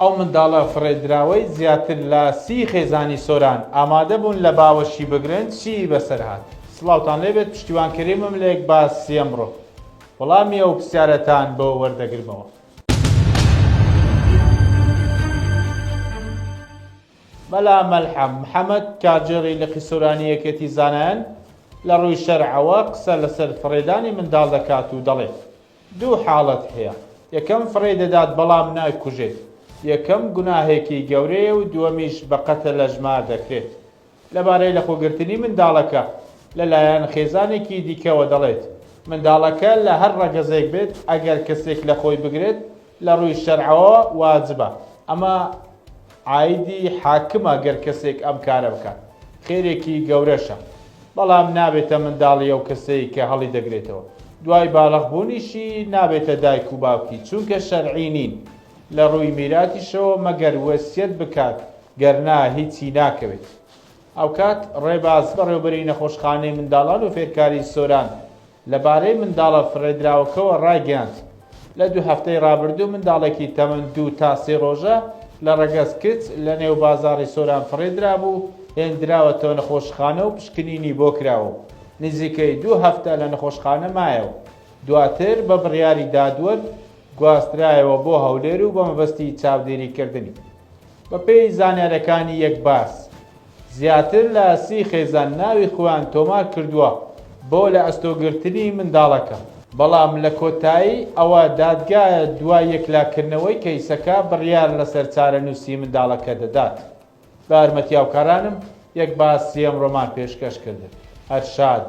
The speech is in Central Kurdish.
ئەو منداڵە فڕێدراوەی زیاتر لە 30 خێزانی سۆران ئامادە بوون لە باوەشی بگرن چی بەسەر هات. سڵاوتان لێبێت، پشتیوانکەریمم لە یەک باسی ئەمڕۆ وەڵامی ئەو پرسیارەتان بۆ وەردەگرمەوە. بەلا مەلحەم محەممەد کارجێڕی لە قیسۆرانی یەکێتی زانایان لە ڕووی شەرعەوە قسە لەسەر فڕێدانی منداڵ دەکات و دەڵێت دوو حاڵەت هەیە. یەکەم فڕێ دەدات بەڵام نایکوژێت، یەکەم گوناهێکی گەورەیە و دووەمیش بە قەتل لە ژمار دەکرێت. لەبارەی لەخۆگرتنی منداڵەکە لەلایەن خێزانێکی دیکەوە دەڵێت منداڵەکە لە هەر ڕەگەزێک بێت ئەگەر کەسێک لە خۆی بگرێت لە ڕووی شەرعەوە واجبە. ئەمە عایدی حاکمە گەر کەسێک ئەم کارە بکات، خێرێکی گەورەشە، بەڵام نابێتە منداڵی ئەو کەسەی کە هەڵی دەگرێتەوە. دوای باڵغبوونیشی نابێتە دایک و باوکی، چونکە شەرعی نین لە ڕووی میراتیشەوە مەگەر وەسیەت بکات، گەرنا هیچی ناکەوێت. ئەو کات ڕێباز بەڕێوەبەری نەخۆشخانەی منداڵان و فێرکاری سۆران لەبارەی منداڵە فڕێدراوەکەوە ڕاگەیاند. لە 2 هەفتەی ڕابردوو منداڵێکی تەمەن 2 تا 3 ڕۆژە لە ڕەگەز کچ لە نێو بازاڕی سۆران فڕێدرا بوو، هێنراوەتەوە نەخۆشخانە و پشکنینی بۆ کراوە. نزیکەی 2 هەفتە لە نەخۆشخانە مایەوە. دواتر بە بڕیاری دادوەر گواسترایەوە بۆ هەولێر و بە مەبەستی چاودێریکردنی. بە پێی زانیاریەکانی یەک باس زیاتر لە 30 خێزان ناوی خۆیان تۆمار کردووە بۆ لە ئەستۆگرتنی منداڵەکە، بەڵام لە کۆتایی ئەوە دادگایە دوای یەکلاکردنەوەی کەیسەکە بڕیار لەسەر چارەنووسی منداڵەکە دەدات. بە یارمەتی هاوکارانم یەک باسی ئەمڕۆمان پێشکەش کردن. هەرشاد.